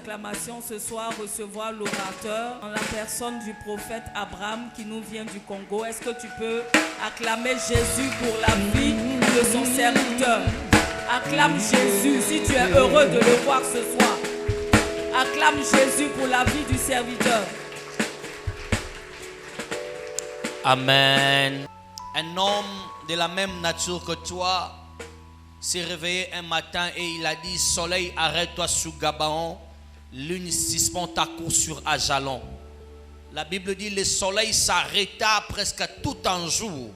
acclamation ce soir recevoir l'orateur en la personne du prophète Abraham qui nous vient du Congo. Est-ce que tu peux acclamer Jésus pour la vie de son serviteur? Acclame Jésus si tu es heureux de le voir ce soir. Acclame Jésus pour la vie du serviteur. Amen. Un homme de la même nature que toi s'est réveillé un matin et il a dit: soleil, arrête-toi sur Gabaon, lune, suspend ta course sur Ajalon. La Bible dit: le soleil s'arrêta presque tout un jour.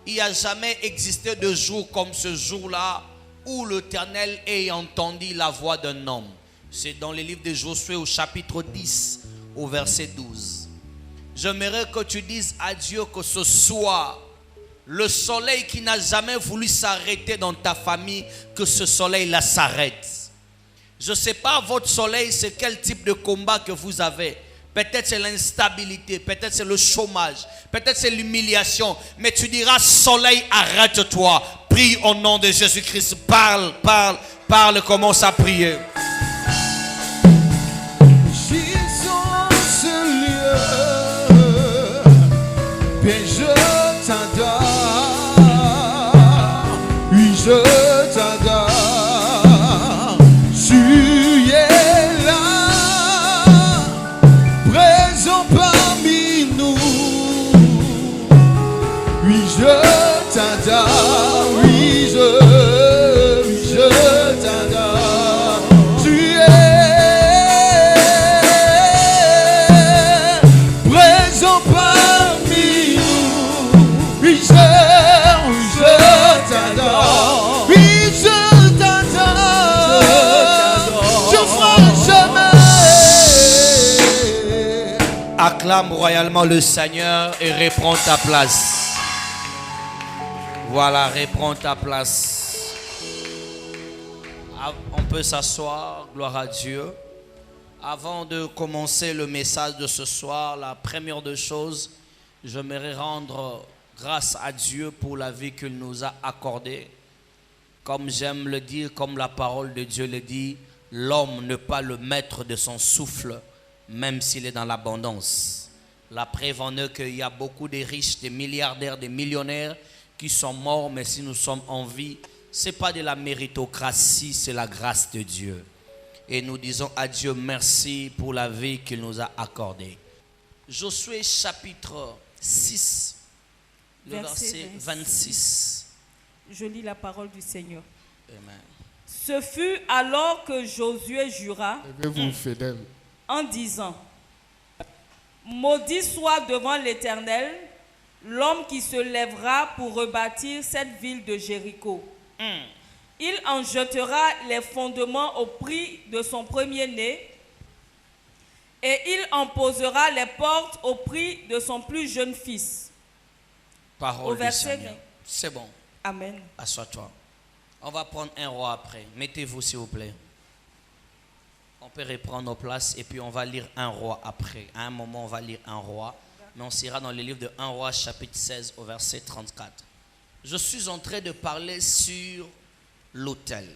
Il n'y a jamais existé de jour comme ce jour-là où l'Éternel ait entendu la voix d'un homme. C'est dans le livre de Josué au chapitre 10 au verset 12. J'aimerais que tu dises à Dieu que ce soir, le soleil qui n'a jamais voulu s'arrêter dans ta famille, que ce soleil-là s'arrête. Je ne sais pas votre soleil, c'est quel type de combat que vous avez. Peut-être c'est l'instabilité, peut-être c'est le chômage, peut-être c'est l'humiliation. Mais tu diras: soleil, arrête-toi. Prie au nom de Jésus-Christ. Parle, commence à prier. Je t'adore, tu es là, présent parmi nous. Oui, je t'adore, oui, je t'adore, tu es présent parmi nous. Oui, je t'adore. Acclame royalement le Seigneur et reprends ta place. Voilà, reprends ta place. On peut s'asseoir, gloire à Dieu. Avant de commencer le message de ce soir, la première des choses, j'aimerais rendre grâce à Dieu pour la vie qu'il nous a accordée. Comme j'aime le dire, comme la parole de Dieu le dit, l'homme n'est pas le maître de son souffle, même s'il est dans l'abondance. La preuve en est qu'il y a beaucoup de riches, des milliardaires, des millionnaires qui sont morts, mais si nous sommes en vie, ce n'est pas de la méritocratie, c'est la grâce de Dieu. Et nous disons à Dieu merci pour la vie qu'il nous a accordée. Josué chapitre 6, le verset 26. Je lis la parole du Seigneur. Amen. Ce fut alors que Josué jura en disant: maudit soit devant l'Éternel l'homme qui se lèvera pour rebâtir cette ville de Jéricho. Il en jettera les fondements au prix de son premier-né et il en posera les portes au prix de son plus jeune fils. Parole du Seigneur. C'est bon. Amen. Assois-toi. On va prendre un roi après. Mettez-vous s'il vous plaît. On peut reprendre nos places et puis on va lire un roi après. À un moment, on va lire un roi. Mais on sera dans le livre de 1 roi chapitre 16 au verset 34. Je suis en train de parler sur l'autel.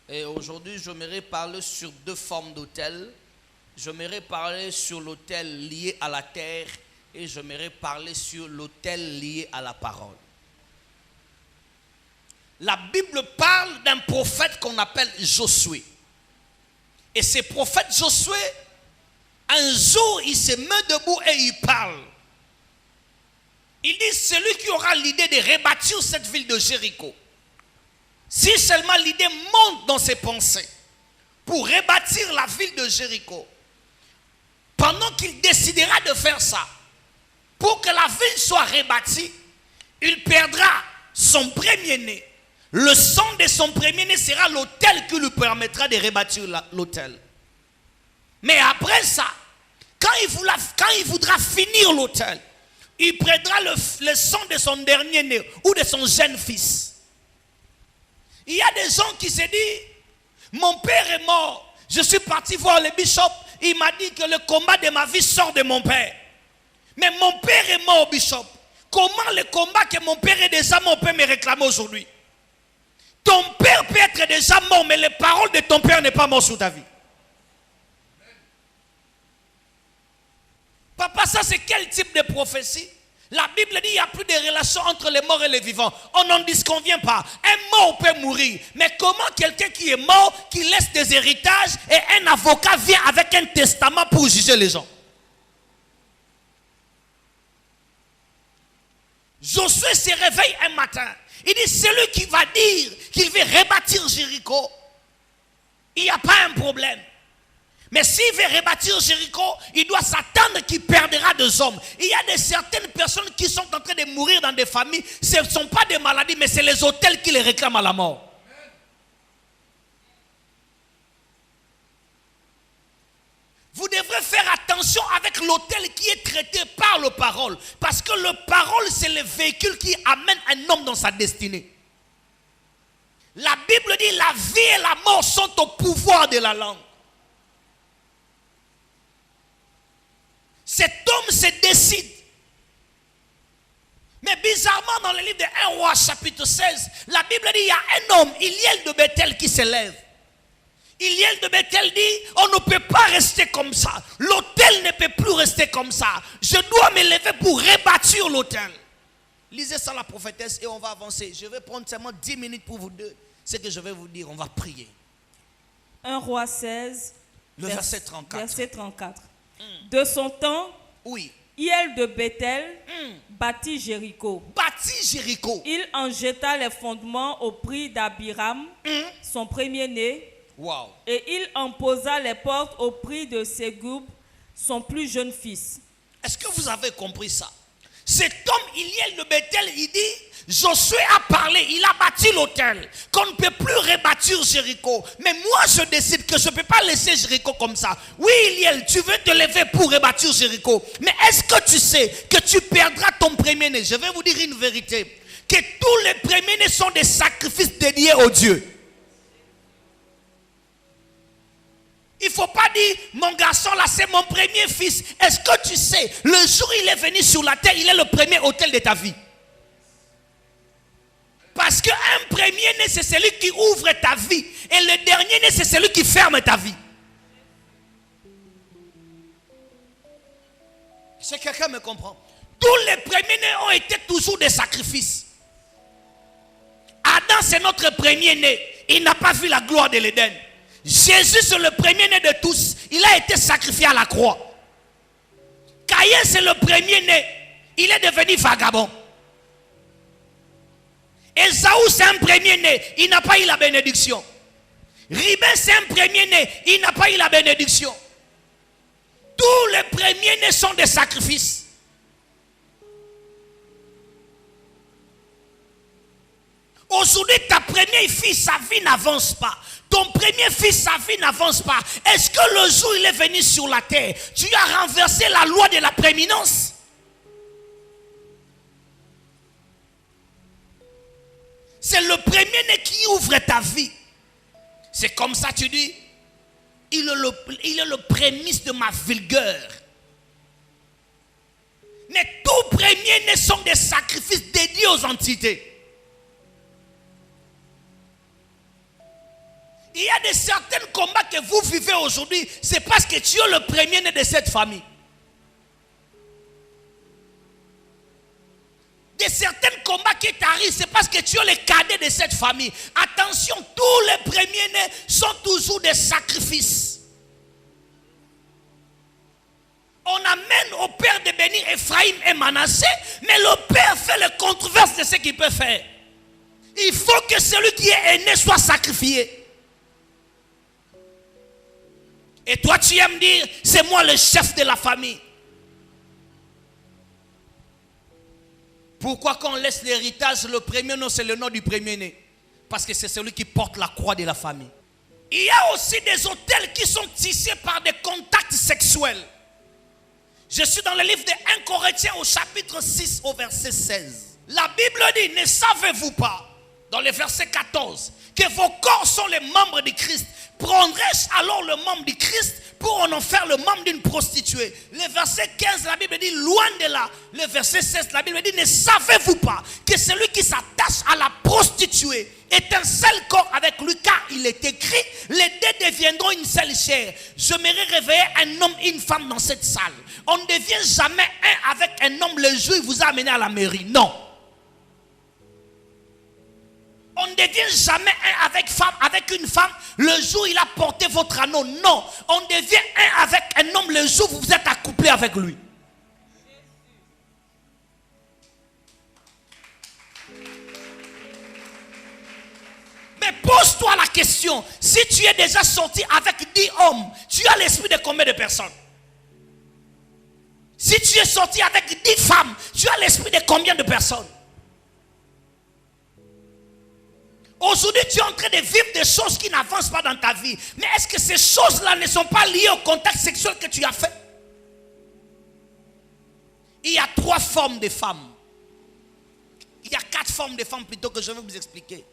Et aujourd'hui, j'aimerais parler sur deux formes d'autel. J'aimerais parler sur l'autel lié à la terre et j'aimerais parler sur l'autel lié à la parole. La Bible parle d'un prophète qu'on appelle Josué. Et ce prophète Josué, un jour, il se met debout et il parle. Il dit: celui qui aura l'idée de rebâtir cette ville de Jéricho, si seulement l'idée monte dans ses pensées pour rebâtir la ville de Jéricho, pendant qu'il décidera de faire ça, pour que la ville soit rebâtie, il perdra son premier-né. Le sang de son premier-né sera l'autel qui lui permettra de rebâtir l'autel. Mais après ça, quand il voudra finir l'autel, il prendra le sang de son dernier-né ou de son jeune fils. Il y a des gens qui se disent: mon père est mort, je suis parti voir le bishop, il m'a dit que le combat de ma vie sort de mon père. Mais mon père est mort, bishop. Comment le combat que mon père est déjà mort peut me réclamer aujourd'hui? Ton père peut être déjà mort, mais les paroles de ton père n'est pas mort sous ta vie. Papa, ça c'est quel type de prophétie? La Bible dit qu'il n'y a plus de relation entre les morts et les vivants. On n'en disconvient pas. Un mort peut mourir. Mais comment quelqu'un qui est mort, qui laisse des héritages et un avocat vient avec un testament pour juger les gens? Josué se réveille un matin. Il dit, celui qui va dire qu'il veut rebâtir Jéricho, il n'y a pas un problème. Mais s'il veut rebâtir Jéricho, il doit s'attendre qu'il perdra des hommes. Il y a certaines personnes qui sont en train de mourir dans des familles. Ce ne sont pas des maladies, mais c'est les hôtels qui les réclament à la mort. Vous devrez faire attention avec l'autel qui est traité par le parole. Parce que le parole, c'est le véhicule qui amène un homme dans sa destinée. La Bible dit, la vie et la mort sont au pouvoir de la langue. Cet homme se décide. Mais bizarrement, dans le livre de 1 Roi, chapitre 16, la Bible dit, il y a un homme, Iliel de Bethel, qui se lève. Iliel de Bethel dit, on ne peut pas rester comme ça. L'autel ne peut plus rester comme ça. Je dois me lever pour rebâtir l'autel. Lisez ça, la prophétesse, et on va avancer. Je vais prendre seulement 10 minutes pour vous deux. Ce que je vais vous dire, on va prier. 1 Roi 16, le verset 34. Verset 34. De son temps, oui, Iliel de Bethel bâtit Jéricho. Il en jeta les fondements au prix d'Abiram, son premier-né. Wow. Et il en posa les portes au prix de Ségoub, son plus jeune fils. Est-ce que vous avez compris ça? Cet homme, Iliel de Bethel, il dit, Josué a parlé, il a bâti l'autel, qu'on ne peut plus rebâtir Jéricho. Mais moi, je décide que je ne peux pas laisser Jéricho comme ça. Oui, Iliel, tu veux te lever pour rebâtir Jéricho. Mais est-ce que tu sais que tu perdras ton premier-né? Je vais vous dire une vérité. Que tous les premiers-nés sont des sacrifices dédiés au Dieu. Il ne faut pas dire, mon garçon là, c'est mon premier fils. Est-ce que tu sais, le jour où il est venu sur la terre, il est le premier autel de ta vie. Parce qu'un premier-né, c'est celui qui ouvre ta vie. Et le dernier-né, c'est celui qui ferme ta vie. Est-ce que quelqu'un me comprend? Tous les premiers-nés ont été toujours des sacrifices. Adam, c'est notre premier-né. Il n'a pas vu la gloire de l'Éden. Jésus, c'est le premier-né de tous. Il a été sacrifié à la croix. Caïn, c'est le premier-né. Il est devenu vagabond. Esaü, c'est un premier-né. Il n'a pas eu la bénédiction. Ribin, c'est un premier-né. Il n'a pas eu la bénédiction. Tous les premiers-nés sont des sacrifices. Aujourd'hui, ta première fille, sa vie n'avance pas. Ton premier fils, sa vie n'avance pas. Est-ce que le jour où il est venu sur la terre, tu as renversé la loi de la prééminence? C'est le premier-né qui ouvre ta vie. C'est comme ça tu dis, il est le prémisse de ma vigueur. Mais tous premiers-nés sont des sacrifices dédiés aux entités. Il y a de certains combats que vous vivez aujourd'hui, c'est parce que tu es le premier-né de cette famille. De certains combats qui t'arrivent, c'est parce que tu es le cadet de cette famille. Attention, tous les premiers-nés sont toujours des sacrifices. On amène au père de bénir Ephraïm et Manassé, mais le père fait les controverses de ce qu'il peut faire. Il faut que celui qui est aîné soit sacrifié. Et toi tu aimes dire, c'est moi le chef de la famille. Pourquoi quand on laisse l'héritage, le premier nom c'est le nom du premier-né? Parce que c'est celui qui porte la croix de la famille. Il y a aussi des autels qui sont tissés par des contacts sexuels. Je suis dans le livre de 1 Corinthiens au chapitre 6 au verset 16. La Bible dit, ne savez-vous pas, dans le verset 14, que vos corps sont les membres de Christ? Prendrais-je alors le membre du Christ pour en faire le membre d'une prostituée? Le verset 15, la Bible dit, loin de là. Le verset 16, la Bible dit, ne savez-vous pas que celui qui s'attache à la prostituée est un seul corps avec lui, car il est écrit, les deux deviendront une seule chair. J'aimerais réveiller un homme et une femme dans cette salle. On ne devient jamais un avec un homme le jour où il vous a amené à la mairie. Non. On ne devient jamais un avec une femme le jour où il a porté votre anneau. Non. On devient un avec un homme le jour où vous êtes accouplé avec lui. Mais pose-toi la question, si tu es déjà sorti avec 10 hommes, tu as l'esprit de combien de personnes? Si tu es sorti avec 10 femmes, tu as l'esprit de combien de personnes? Aujourd'hui, tu es en train de vivre des choses qui n'avancent pas dans ta vie. Mais est-ce que ces choses-là ne sont pas liées au contact sexuel que tu as fait? Il y a 3 formes de femmes. Il y a 4 formes de femmes plutôt que je vais vous expliquer.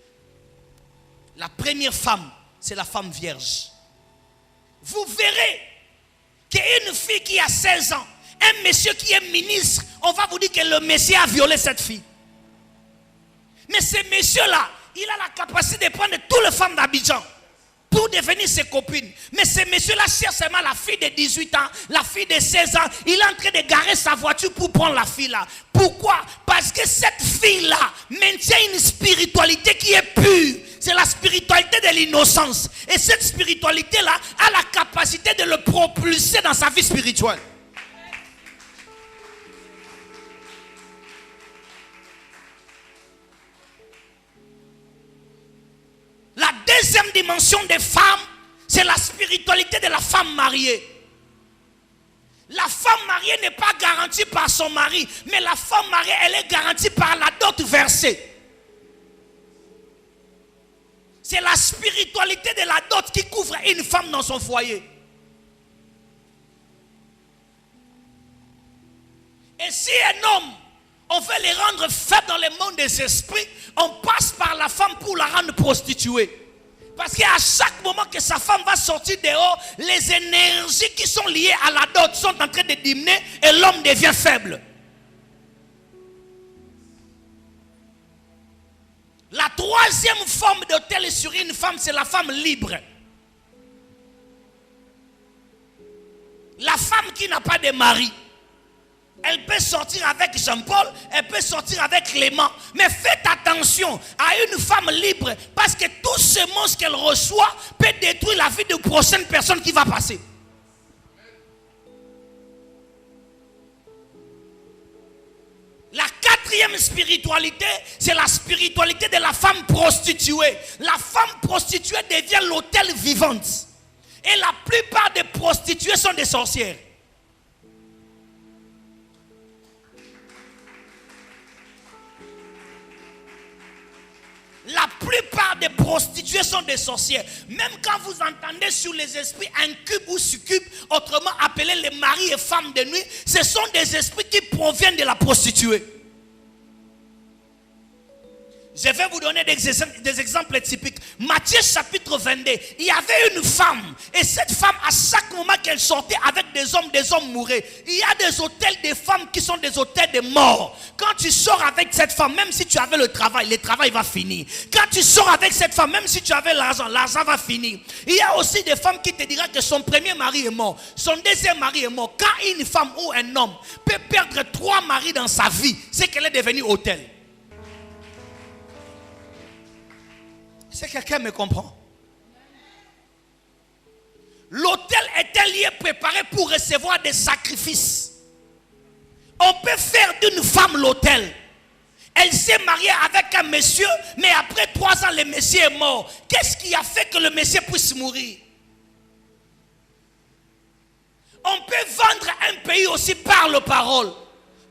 La première femme, c'est la femme vierge. Vous verrez qu'une fille qui a 16 ans, un monsieur qui est ministre, on va vous dire que le monsieur a violé cette fille. Mais ce monsieur-là, il a la capacité de prendre toutes les femmes d'Abidjan pour devenir ses copines. Mais ce monsieur-là cherche seulement la fille de 18 ans, la fille de 16 ans. Il est en train de garer sa voiture pour prendre la fille-là. Pourquoi? Parce que cette fille-là maintient une spiritualité qui est pure. C'est la spiritualité de l'innocence. Et cette spiritualité-là a la capacité de le propulser dans sa vie spirituelle. La deuxième dimension des femmes, c'est la spiritualité de la femme mariée. La femme mariée n'est pas garantie par son mari, mais la femme mariée, elle est garantie par la dot versée. C'est la spiritualité de la dot qui couvre une femme dans son foyer. Et si un homme, on veut les rendre faibles dans le monde des esprits, on passe par la femme pour la rendre prostituée. Parce qu'à chaque moment que sa femme va sortir dehors, les énergies qui sont liées à la dot sont en train de diminuer et l'homme devient faible. La troisième forme d'autel sur une femme, c'est la femme libre. La femme qui n'a pas de mari. Elle peut sortir avec Jean-Paul, elle peut sortir avec Clément. Mais faites attention à une femme libre, parce que tout ce monstre qu'elle reçoit peut détruire la vie de prochaine personne qui va passer. La quatrième spiritualité, c'est la spiritualité de la femme prostituée. La femme prostituée devient l'autel vivante. Et la plupart des prostituées sont des sorcières. La plupart des prostituées sont des sorcières. Même quand vous entendez sur les esprits incubes ou succubes, autrement appelés les maris et femmes de nuit, ce sont des esprits qui proviennent de la prostituée. Je vais vous donner des exemples typiques. Matthieu chapitre 22, il y avait une femme. Et cette femme, à chaque moment qu'elle sortait avec des hommes mouraient. Il y a des hôtels de femmes qui sont des hôtels de mort. Quand tu sors avec cette femme, même si tu avais le travail va finir. Quand tu sors avec cette femme, même si tu avais l'argent va finir. Il y a aussi des femmes qui te diront que son premier mari est mort. Son deuxième mari est mort. Quand une femme ou un homme peut perdre 3 maris dans sa vie, c'est qu'elle est devenue hôtel. Est-ce que quelqu'un me comprend? L'autel est un lieu préparé pour recevoir des sacrifices. On peut faire d'une femme l'autel. Elle s'est mariée avec un monsieur, mais après 3 ans, le monsieur est mort. Qu'est-ce qui a fait que le monsieur puisse mourir? On peut vendre un pays aussi par la parole.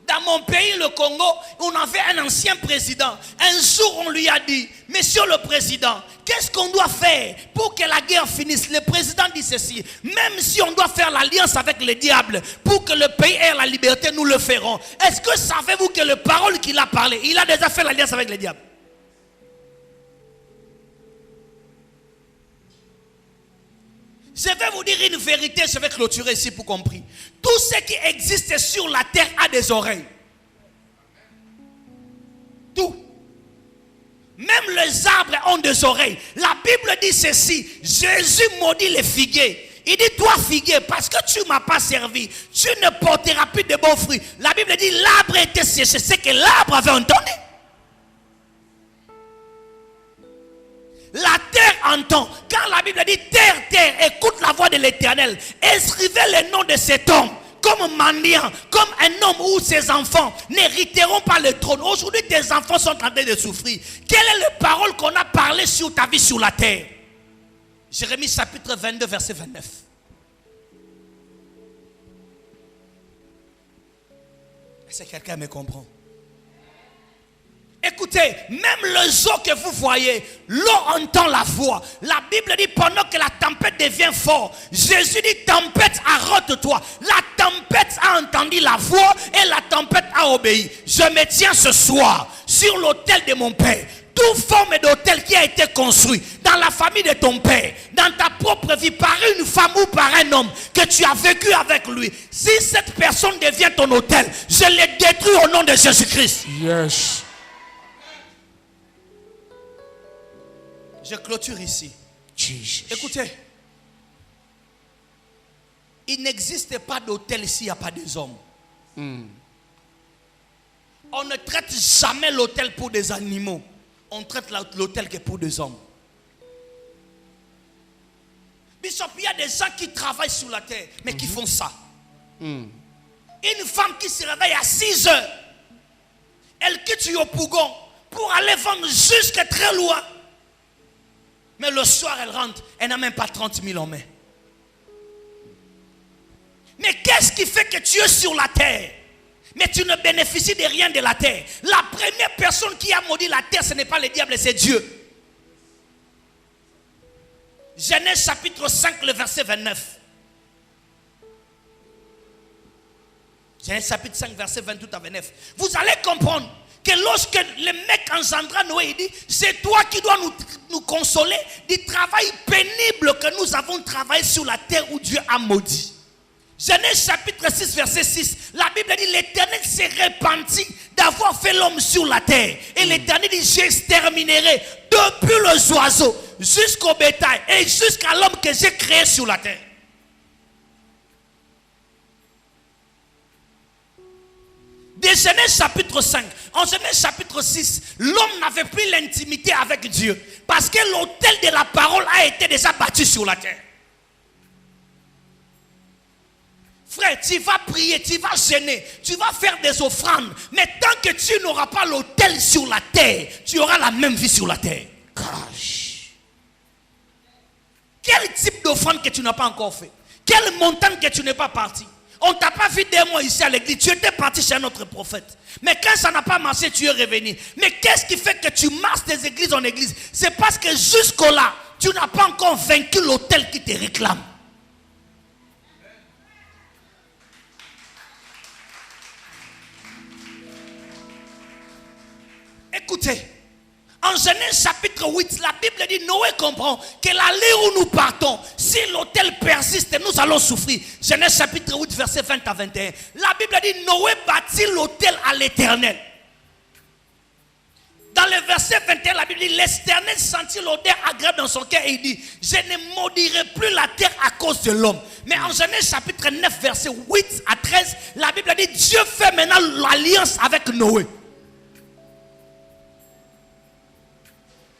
Dans mon pays, le Congo, on avait un ancien président. Un jour, on lui a dit, monsieur le président, qu'est-ce qu'on doit faire pour que la guerre finisse? Le président dit ceci, même si on doit faire l'alliance avec le diable pour que le pays ait la liberté, nous le ferons. Est-ce que savez-vous que les paroles qu'il a parlé, il a déjà fait l'alliance avec le diable? Je vais vous dire une vérité, je vais clôturer ici pour comprendre. Tout ce qui existe sur la terre a des oreilles. Tout. Même les arbres ont des oreilles. La Bible dit ceci. Jésus maudit les figuiers. Il dit, toi figuier, parce que tu ne m'as pas servi, tu ne porteras plus de bons fruits. La Bible dit, l'arbre était séché. C'est que l'arbre avait entendu. La terre entend. Quand la Bible dit, terre, terre, écoute la voix de l'Éternel. Inscrivez les noms de cet homme comme mendiant, comme un homme où ses enfants n'hériteront pas le trône. Aujourd'hui, tes enfants sont en train de souffrir. Quelle est la parole qu'on a parlé sur ta vie sur la terre? Jérémie chapitre 22, verset 29. Est-ce que quelqu'un me comprend? Écoutez, même les eaux que vous voyez, l'eau entend la voix. La Bible dit pendant que la tempête devient forte, Jésus dit, tempête, arrête-toi. La tempête a entendu la voix et la tempête a obéi. Je me tiens ce soir sur l'autel de mon Père. Toute forme d'autel qui a été construit dans la famille de ton père, dans ta propre vie, par une femme ou par un homme que tu as vécu avec lui, si cette personne devient ton autel, je le détruis au nom de Jésus-Christ. Yes. Je clôture ici. Jesus. Écoutez, il n'existe pas d'autel s'il n'y a pas des hommes. On ne traite jamais l'autel pour des animaux. On traite l'autel que pour des hommes. Bishop, il y a des gens qui travaillent sur la terre, mais qui font ça. Une femme qui se réveille à 6 heures, elle quitte Yopougon pour aller vendre jusqu'à très loin. Mais le soir, elle rentre, elle n'a même pas 30 000 en main. Mais qu'est-ce qui fait que tu es sur la terre? Mais tu ne bénéficies de rien de la terre. La première personne qui a maudit la terre, ce n'est pas le diable, c'est Dieu. Genèse chapitre 5, le verset 29. Genèse chapitre 5, verset 28 à 29. Vous allez comprendre que lorsque le mec engendra Noé, il dit, c'est toi qui dois nous consoler du travail pénible que nous avons travaillé sur la terre où Dieu a maudit. Genèse chapitre 6, verset 6. La Bible dit, l'Éternel s'est repenti d'avoir fait l'homme sur la terre. Et l'Éternel dit, j'exterminerai depuis les oiseaux jusqu'au bétail et jusqu'à l'homme que j'ai créé sur la terre. De Genèse chapitre 5, en Genèse chapitre 6, l'homme n'avait plus l'intimité avec Dieu. Parce que l'autel de la parole a été déjà bâti sur la terre. Frère, tu vas prier, tu vas gêner, tu vas faire des offrandes. Mais tant que tu n'auras pas l'autel sur la terre, tu auras la même vie sur la terre. Gosh. Quel type d'offrande que tu n'as pas encore fait? Quelle montagne que tu n'es pas parti? On ne t'a pas vu 2 mois ici à l'église. Tu étais parti chez notre prophète. Mais quand ça n'a pas marché, tu es revenu. Mais qu'est-ce qui fait que tu marches des églises en église? C'est parce que jusque-là, tu n'as pas encore vaincu l'autel qui te réclame. Écoutez, en Genèse chapitre 8, la Bible dit, Noé comprend que l'allée où nous partons, si l'autel persiste, nous allons souffrir. Genèse chapitre 8, verset 20 à 21. La Bible dit, Noé bâtit l'autel à l'Éternel. Dans le verset 21, la Bible dit, l'Éternel sentit l'odeur agréable dans son cœur et il dit, je ne maudirai plus la terre à cause de l'homme. Mais en Genèse chapitre 9, verset 8 à 13, la Bible dit, Dieu fait maintenant l'alliance avec Noé.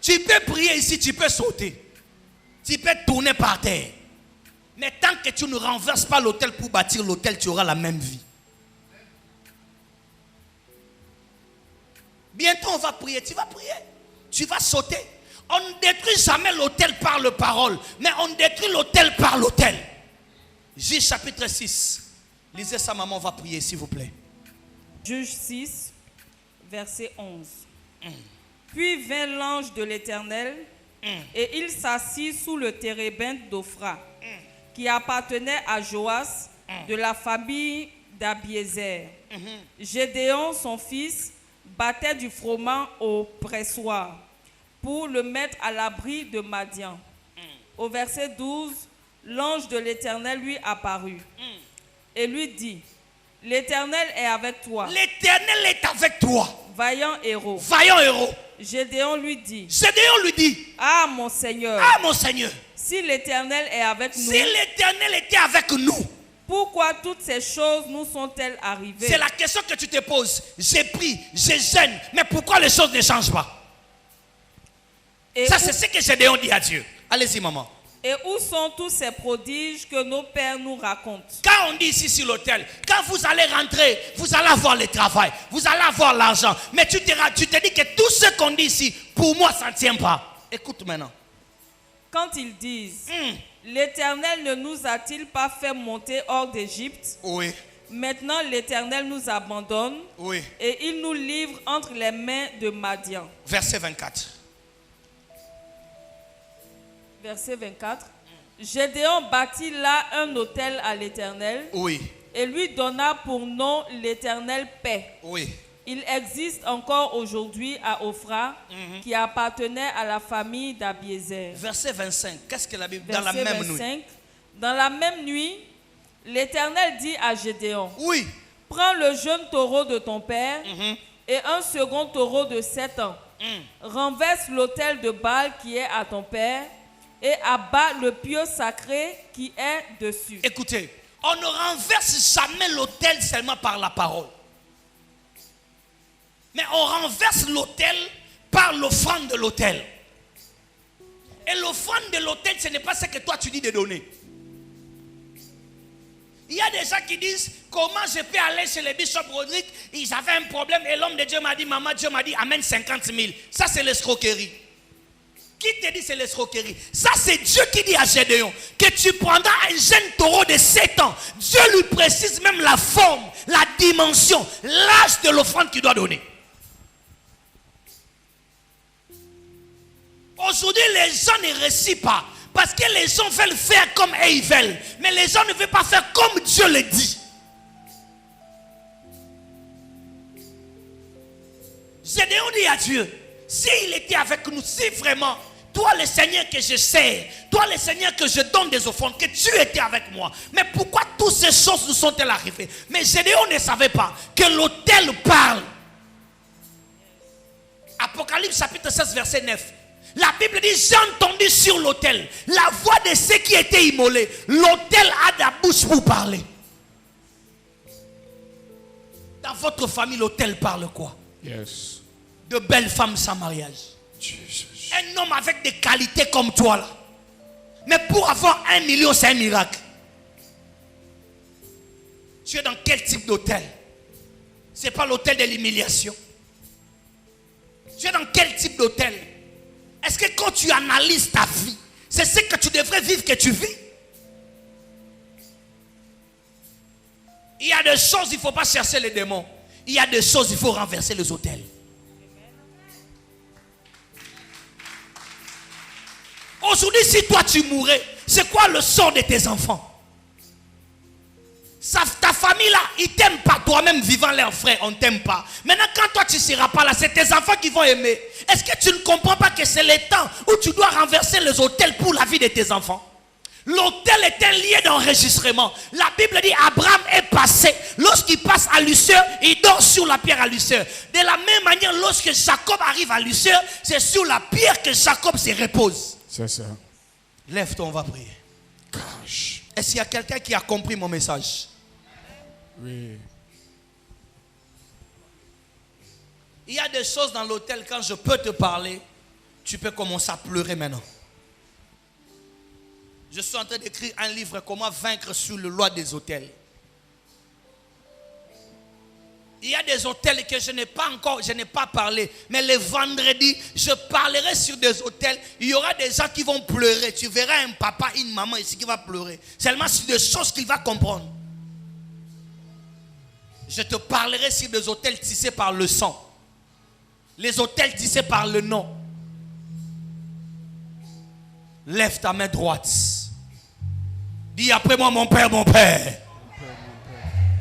Tu peux prier ici, tu peux sauter. Tu peux tourner par terre. Mais tant que tu ne renverses pas l'autel pour bâtir l'autel, tu auras la même vie. Bientôt on va prier, tu vas prier. Tu vas sauter. On ne détruit jamais l'autel par la parole, mais on détruit l'autel par l'autel. Juge chapitre 6. Lisez ça, maman, on va prier s'il vous plaît. Juge 6, verset 11. Puis vint l'ange de l'Éternel, et il s'assit sous le térébinthe d'Ophra, qui appartenait à Joas, de la famille d'Abiézer. Gédéon, son fils, battait du froment au pressoir, pour le mettre à l'abri de Madian. Au verset 12, l'ange de l'Éternel lui apparut, et lui dit, l'Éternel est avec toi. L'Éternel est avec toi. vaillant héros. Vaillant héros. Gédéon lui dit. Gédéon lui dit. Ah mon Seigneur. Ah mon Seigneur. Si l'Éternel est avec nous. Si l'Éternel était avec nous. Pourquoi toutes ces choses nous sont-elles arrivées? C'est la question que tu te poses. J'ai pris, j'ai jeûne, mais pourquoi les choses ne changent pas? Et ça, c'est ce que Gédéon dit à Dieu. Allez-y, maman. Et où sont tous ces prodiges que nos pères nous racontent? Quand on dit ici sur l'autel, quand vous allez rentrer, vous allez avoir le travail, vous allez avoir l'argent. Mais tu te dis que tout ce qu'on dit ici, pour moi, ça ne tient pas. Écoute maintenant. Quand ils disent, l'Éternel ne nous a-t-il pas fait monter hors d'Égypte? Oui. Maintenant, l'Éternel nous abandonne. Oui. Et il nous livre entre les mains de Madian. Verset 24. Verset 24. Gédéon bâtit là un autel à l'Éternel. Oui. Et lui donna pour nom l'Éternel paix. Oui. Il existe encore aujourd'hui à Ophra, qui appartenait à la famille d'Abiézer. Verset 25. Qu'est-ce que la Bible dit? Dans la même nuit. Dans la même nuit, l'Éternel dit à Gédéon. Oui. Prends le jeune taureau de ton père et un second taureau de 7 ans. Renverse l'autel de Baal qui est à ton père et abat le pieu sacré qui est dessus. Écoutez, on ne renverse jamais l'autel seulement par la parole. Mais on renverse l'autel par l'offrande de l'autel. Et l'offrande de l'autel, ce n'est pas ce que toi tu dis de donner. Il y a des gens qui disent, comment je peux aller chez le bishop Rodrigue? Ils avaient un problème et l'homme de Dieu m'a dit, maman, Dieu m'a dit, amène 50 000. Ça c'est l'escroquerie. Qui te dit c'est l'escroquerie? Ça c'est Dieu qui dit à Gédéon que tu prendras un jeune taureau de 7 ans. Dieu lui précise même la forme, la dimension, l'âge de l'offrande qu'il doit donner. Aujourd'hui, les gens ne réussissent pas parce que les gens veulent faire comme eux ils veulent. Mais les gens ne veulent pas faire comme Dieu le dit. Gédéon dit à Dieu, s'il était avec nous, si vraiment, toi le Seigneur que je sers, toi le Seigneur que je donne des offrandes, que tu étais avec moi. Mais pourquoi toutes ces choses nous sont-elles arrivées? Mais Gédéon ne savait pas que l'autel parle. Apocalypse chapitre 16 verset 9. La Bible dit, j'ai entendu sur l'autel la voix de ceux qui étaient immolés. L'autel a de la bouche pour parler. Dans votre famille, l'autel parle quoi? Yes. De belles femmes sans mariage. Jesus. Un homme avec des qualités comme toi là. Mais pour avoir 1 million, c'est un miracle. Tu es dans quel type d'hôtel? Ce n'est pas l'hôtel de l'humiliation. Tu es dans quel type d'hôtel? Est-ce que quand tu analyses ta vie, c'est ce que tu devrais vivre que tu vis? Il y a des choses, il ne faut pas chercher les démons. Il y a des choses, il faut renverser les autels. Aujourd'hui, si toi tu mourais, c'est quoi le sort de tes enfants? Ta famille là, ils t'aiment pas, toi-même vivant leurs frères, on t'aime pas. Maintenant quand toi tu ne seras pas là, c'est tes enfants qui vont aimer. Est-ce que tu ne comprends pas que c'est le temps où tu dois renverser les autels pour la vie de tes enfants? L'autel est un lieu d'enregistrement. La Bible dit Abraham est passé. Lorsqu'il passe à Lucerne, il dort sur la pierre à Lucerne. De la même manière, lorsque Jacob arrive à Lucerne, c'est sur la pierre que Jacob se repose. C'est ça. Lève-toi, on va prier. Gosh. Est-ce qu'il y a quelqu'un qui a compris mon message? Oui. Il y a des choses dans l'hôtel, quand je peux te parler, tu peux commencer à pleurer maintenant. Je suis en train d'écrire un livre, comment vaincre sur le loi des hôtels. Il y a des hôtels que je n'ai pas parlé, mais le vendredi, je parlerai sur des hôtels. Il y aura des gens qui vont pleurer. Tu verras un papa, une maman ici qui va pleurer. Seulement sur des choses qu'il va comprendre. Je te parlerai sur des hôtels tissés par le sang. Les hôtels tissés par le nom. Lève ta main droite. Dis après moi, mon père, mon père.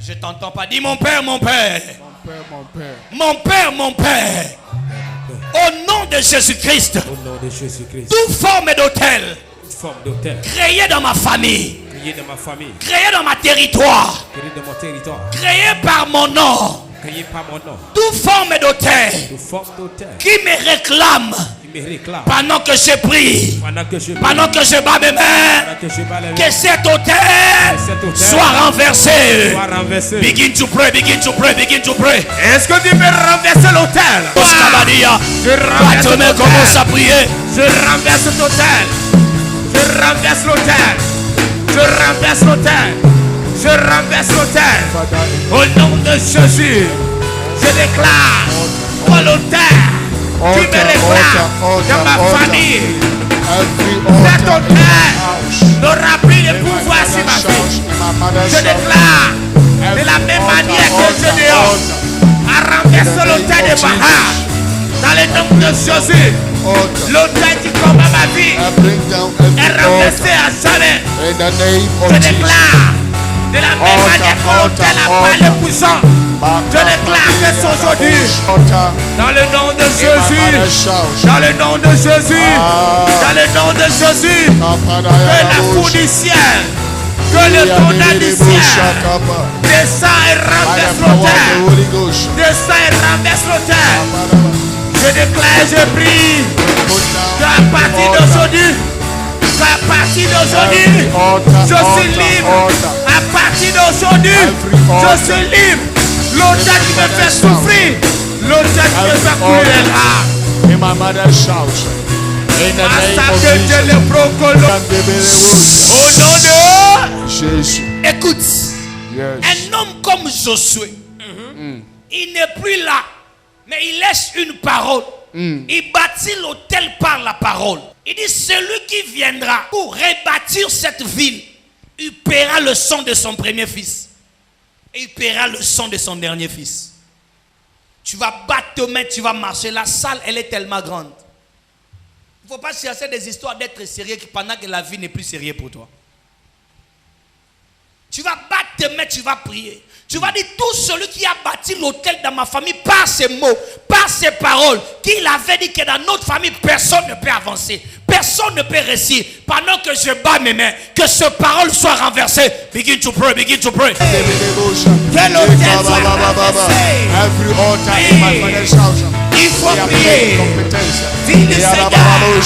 Je t'entends pas. Dis mon père, mon père. Mon père, mon père. Mon père, mon père. Au nom de Jésus-Christ. Au nom de Jésus-Christ. Toute forme d'hôtel. Toute forme d'hôtel. Créée dans ma famille. Créée dans ma famille. Créée dans ma territoire. Créée dans mon territoire. Créée par mon nom. criez pas mon nom. Toute forme d'autel De forme d'autel qui me réclame qui me réclame pendant que je prie, pendant que je pendant que je bats mes mains, pendant que je bats les que cet autel soit renversé. soit renversé. Begin to pray, begin to pray, begin to pray. Est-ce que tu peux renverser l'autel? Oscabadia, Je renverse Barthélemy commence à prier. Je renverse l'autel. Je renverse l'autel. Je renverse l'autel. Je renverse l'autel. Au nom de Jésus, je déclare que l'autel qui me réclame dans ma famille, cet autel n'aura plus de pouvoir sur ma vie. Je déclare de la même manière que je dis à renverser l'autel de Baal dans le nom de Jésus. L'autel qui combat ma vie est renversé à jamais. Je déclare de la même manière que l'autel n'a pas le puissant. Je déclare que c'est aujourd'hui, dans le nom de Jésus, dans le nom de Jésus, dans le nom de Jésus, que la fournicière, que le tonnerre du ciel descend et renverse l'autel, descend et renverse l'autel. Je déclare, je prie, qu'à partir d'aujourd'hui, je suis libre. À partir d'aujourd'hui, je suis libre. L'autel qui me fait souffrir, l'autel qui me fait couler les larmes. In my mother's house. In the name of Jesus. Au nom de Jésus. Écoute, Yes. un homme comme Josué, il n'est plus là, mais il laisse une parole. Il bâtit l'autel par la parole. Il dit, celui qui viendra pour rebâtir cette ville, il paiera le sang de son premier fils. Et il paiera le sang de son dernier fils. Tu vas battre tes mains, tu vas marcher. La salle, elle est tellement grande. Il ne faut pas chercher des histoires d'être sérieux pendant que la vie n'est plus sérieuse pour toi. Tu vas battre tes mains, tu vas prier. Tu vas dire, tout celui qui a bâti l'autel dans ma famille par ses mots, par ses paroles, qu'il avait dit que dans notre famille, personne ne peut avancer. Personne ne peut réussir. Pendant que je bats mes mains, que cette parole soit renversée. Begin to pray, begin to pray. Que l'autel soit renversé. Il faut prier. Dis le Seigneur, toute parole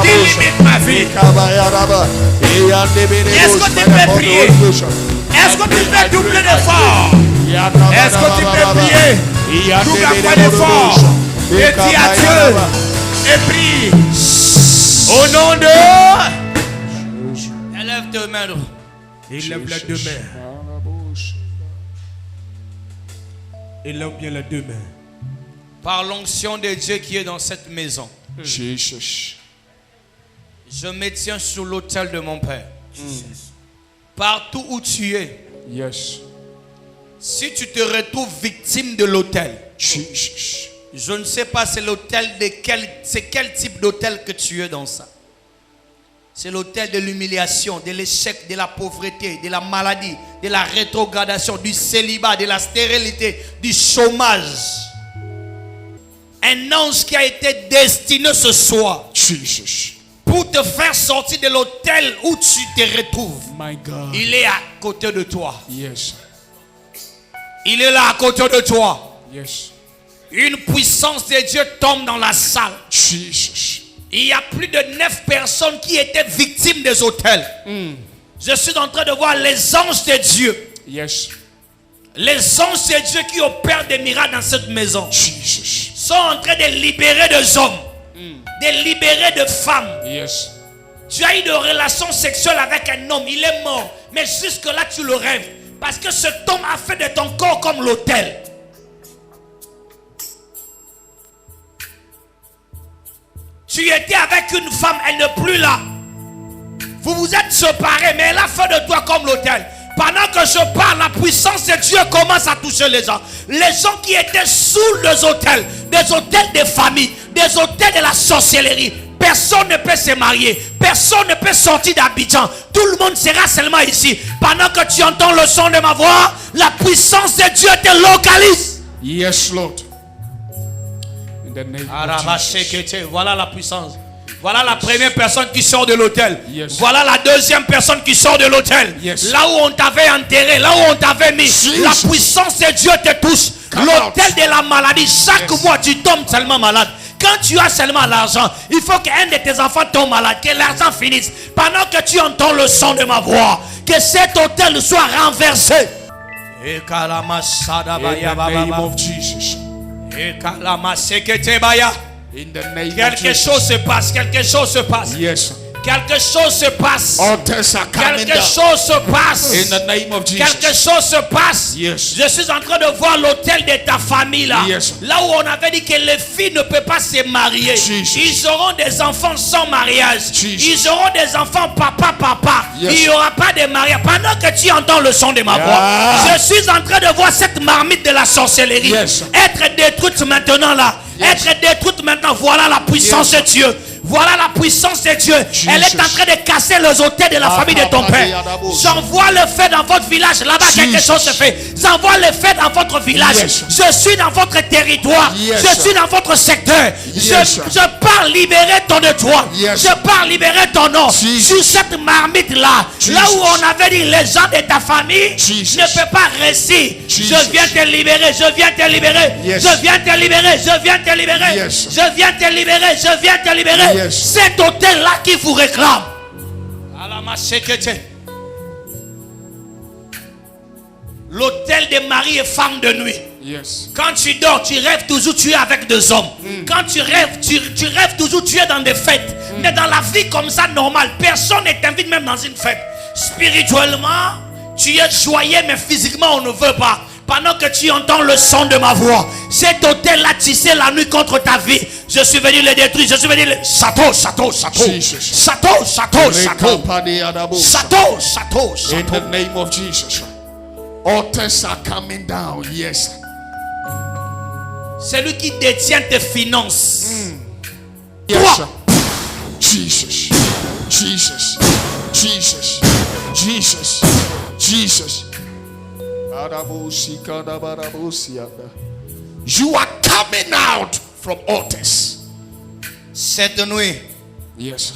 qui limite ma vie. Est-ce que tu peux prier? Est-ce que tu peux doubler d'effort? Est-ce que tu peux prier? Double pas d'effort. Et dis à Dieu. Et prie. Au nom de... Élève tes mains. Élève les deux mains. Élève bien les deux mains. Par l'onction de Dieu qui est dans cette maison, Jesus. je me tiens sur l'autel de mon Père. Partout où tu es, Yes. si tu te retrouves victime de l'autel, Jesus. je ne sais pas c'est quel type d'autel que tu es dans ça. C'est l'autel de l'humiliation, de l'échec, de la pauvreté, de la maladie, de la rétrogradation, du célibat, de la stérilité, du chômage. Un ange qui a été destiné ce soir Jesus. pour te faire sortir de l'autel où tu te retrouves. My God. Il est à côté de toi. Yes. Il est là à côté de toi. Yes. Une puissance de Dieu tombe dans la salle. Jesus. Il y a plus de 9 personnes qui étaient victimes des autels. Je suis en train de voir les anges de Dieu. Yes. Les anges de Dieu qui opèrent des miracles dans cette maison Jesus. sont en train de libérer des hommes, de libérer des femmes. Yes. Tu as eu des relations sexuelles avec un homme, il est mort. Mais jusque-là, tu le rêves. Parce que cet homme a fait de ton corps comme l'autel. Tu étais avec une femme, elle n'est plus là. Vous vous êtes séparés, mais elle a fait de toi comme l'autel. Pendant que je parle, la puissance de Dieu commence à toucher les gens. Les gens qui étaient sous les autels de famille, des autels de la sorcellerie. Personne ne peut se marier. Personne ne peut sortir d'Abidjan. Tout le monde sera seulement ici. Pendant que tu entends le son de ma voix, la puissance de Dieu te localise. Yes, Lord. In the name of Jesus. Voilà la puissance. Voilà la première personne qui sort de l'autel. Yes. Voilà la deuxième personne qui sort de l'autel. Yes. Là où on t'avait enterré, là où on t'avait mis, Jesus. la puissance de Dieu te touche. L'autel de la maladie, chaque mois tu tombes tellement malade. Quand tu as seulement l'argent, il faut qu'un de tes enfants tombe malade, que l'argent finisse. Pendant que tu entends le son de ma voix, que cet autel soit renversé. In the name of Jesus. In the name of Quelque Jesus. chose se passe, quelque chose se passe. Yes. Quelque chose se passe. Altars are coming Quelque down. chose se passe. In the name of Jesus. Quelque chose se passe. Yes. Je suis en train de voir l'hôtel de ta famille là. Yes. Là où on avait dit que les filles ne peuvent pas se marier. Jesus. Ils auront des enfants sans mariage. Jesus. Ils auront des enfants papa. Yes. Il n'y aura pas de mariage. Pendant que tu entends le son de ma voix, je suis en train de voir cette marmite de la sorcellerie Yes. être détruite maintenant là. Yes. Être détruite maintenant. Voilà la puissance de Dieu. Voilà la puissance de Dieu. Jesus. Elle est en train de casser les autels de la famille de ton père. J'envoie le feu dans votre village. Là-bas, quelque chose se fait. J'envoie le feu dans votre village. Yes. Je suis dans votre territoire. Yes. Je suis dans votre secteur. Yes. Je pars libérer ton de toi. Yes. Je pars libérer ton nom. Jesus. Sur cette marmite-là. Là où on avait dit les gens de ta famille Jesus. ne peuvent pas réussir. Jesus. Je viens te libérer. Je viens te libérer. Yes. Je viens te libérer. Je viens te libérer. Yes. Je viens te libérer. Je viens te libérer. Yes. Cet hôtel-là qui vous réclame. L'hôtel des maris et femmes de nuit. Yes. Quand tu dors, tu rêves toujours, tu es avec des hommes. Quand tu rêves, tu rêves toujours, tu es dans des fêtes. Mais dans la vie comme ça, normale, personne ne t'invite même dans une fête. Spirituellement, tu es joyeux, mais physiquement, on ne veut pas. Pendant que tu entends le son de ma voix, cet hôtel-là tissé la nuit contre ta vie, je suis venu le détruire. Je suis venu le... Château. Jesus. Château. In the name of Jesus. Altars are coming down. Yes. Celui qui détient tes finances. Yes. Toi. Sir. Jesus. Jesus. Jesus. Jesus. Jesus. You are coming out from altars. Cette nuit, Yes.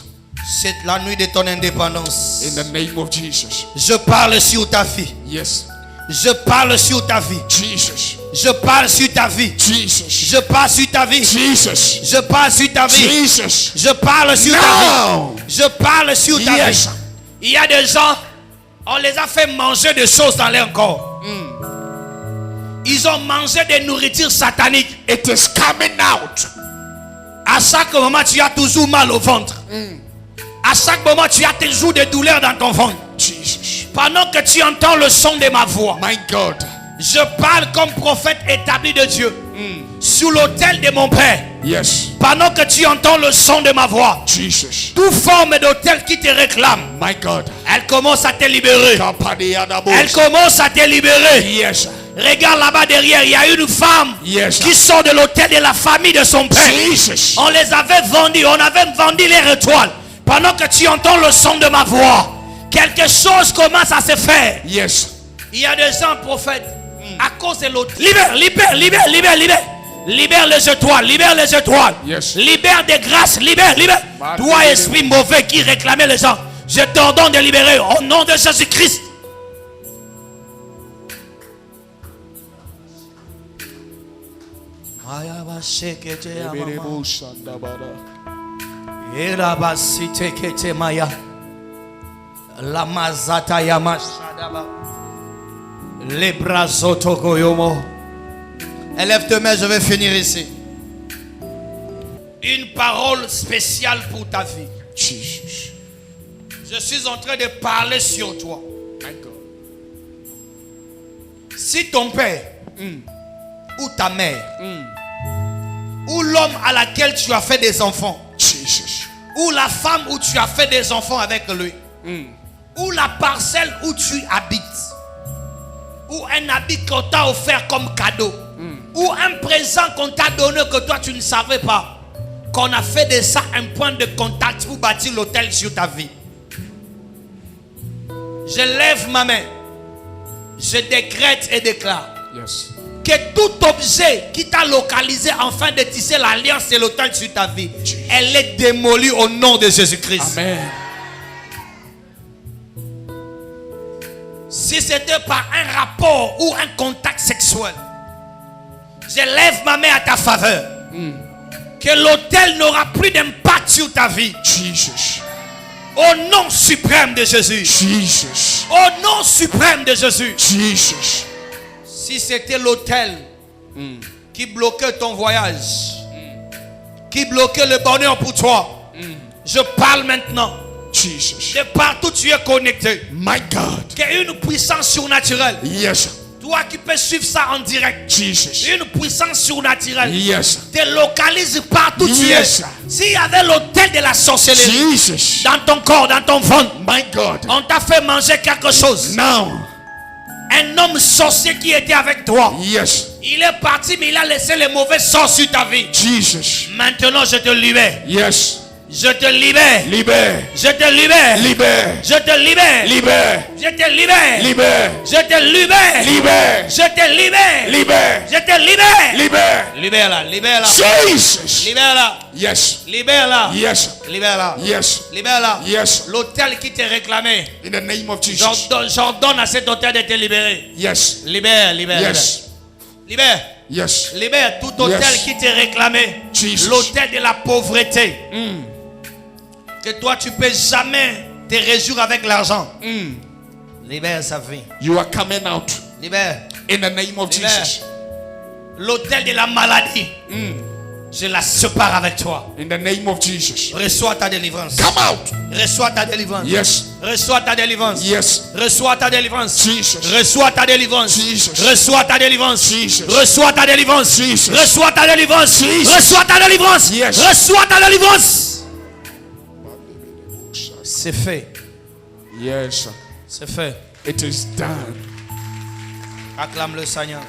c'est la nuit de ton indépendance. In the name of Jesus. Je parle sur ta vie. Yes. Je parle sur ta vie. Jesus. Je parle sur ta vie. Jesus. Je parle sur ta vie. Jesus. Je parle sur ta vie. Jesus. Je parle sur ta Now. vie. Je parle sur ta Yes. vie. Il y a des gens, on les a fait manger des choses dans leur corps. Ils ont mangé des nourritures sataniques. It is coming out. À chaque moment, tu as toujours mal au ventre. À chaque moment, tu as toujours des douleurs dans ton ventre. Jesus. Pendant que tu entends le son de ma voix, My God. je parle comme prophète établi de Dieu. Sur l'autel de mon Père. Yes. Pendant que tu entends le son de ma voix, Jesus. toute forme d'autel qui te réclame, My God. elle commence à te libérer. Elle commence à te libérer. Yes. Regarde là-bas derrière, il y a une femme Yes. qui sort de l'autel de la famille de son père. Jesus. On les avait vendus, on avait vendu les étoiles. Pendant que tu entends le son de ma voix, quelque chose commence à se faire. Yes. Il y a des gens prophètes, à cause de l'autel. Libère. Libère les étoiles, libère les étoiles. Yes. Libère des grâces, libère. Toi, esprit mauvais qui réclamait les gens, je t'ordonne de libérer au nom de Jésus-Christ. La mazata yamashadaba. Les bras sotokoyomo. Élève tes mains, je vais finir ici. Une parole spéciale pour ta vie. Jesus. Je suis en train de parler sur toi. My God. Si ton père ou ta mère ou l'homme à laquelle tu as fait des enfants Jesus. ou la femme où tu as fait des enfants avec lui ou la parcelle où tu habites ou un habit qu'on t'a offert comme cadeau ou un présent qu'on t'a donné que toi tu ne savais pas, qu'on a fait de ça un point de contact pour bâtir l'hôtel sur ta vie. Je lève ma main, je décrète et déclare Yes. que tout objet qui t'a localisé afin de tisser l'alliance et l'autel sur ta vie, elle est démolie au nom de Jésus-Christ. Amen. Si c'était par un rapport ou un contact sexuel, je lève ma main à ta faveur. Que l'autel n'aura plus d'impact sur ta vie. Jesus. Au nom suprême de Jésus. Jesus. Au nom suprême de Jésus. Jesus. Si c'était l'autel qui bloquait ton voyage, qui bloquait le bonheur pour toi, je parle maintenant. Jesus. De partout tu es connecté. My God. Qu'il y ait une puissance surnaturelle. Yes. Toi qui peux suivre ça en direct. Jesus. Une puissance surnaturelle. Yes. Te localise partout tu es. Yes. S'il y avait l'autel de la sorcellerie Jesus. dans ton corps, dans ton ventre, My God. on t'a fait manger quelque chose. Now. Un homme sorcier qui était avec toi. Yes. Il est parti mais il a laissé les mauvais sorts sur ta vie. Jesus. Maintenant je te libère. Yes. Je te libère. Libère. Je te libère. Libère. Je te libère. Libère. Je te libère. Libère. Je te libère. Libère. Je te libère. Libère. Je te libère. Libère. Libère-la. Libère-la. Jesus. Libère-la. Yes. Libère-la. Yes. Libère-la. Yes. Libère-la. Yes. L'autel qui te réclamait. In the name of Jesus. J'ordonne à cet autel de te libérer. Yes. Libère, libère. Yes. Libère. Yes. Libère tout autel Yes. qui te réclamait. Jesus. L'autel de la pauvreté. Que toi tu peux jamais te réjouir avec l'argent. Libère sa vie. You are coming out. Libère. In the name of Libère. Jesus. L'autel de la maladie. Je la sépare avec toi. In the name of Jesus. Reçois ta délivrance. Come out. Reçois ta délivrance. Yes. Reçois ta délivrance. Yes. Reçois ta délivrance. Jesus. Reçois ta délivrance. Jesus. Reçois ta délivrance. Jesus. Reçois ta délivrance. Jesus. Reçois ta délivrance. Jesus. Reçois ta délivrance. Yes. Reçois ta délivrance. C'est fait. Yes. C'est fait. It is done. Acclame le Seigneur.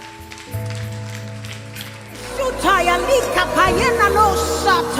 Sutaya lika payena no sata.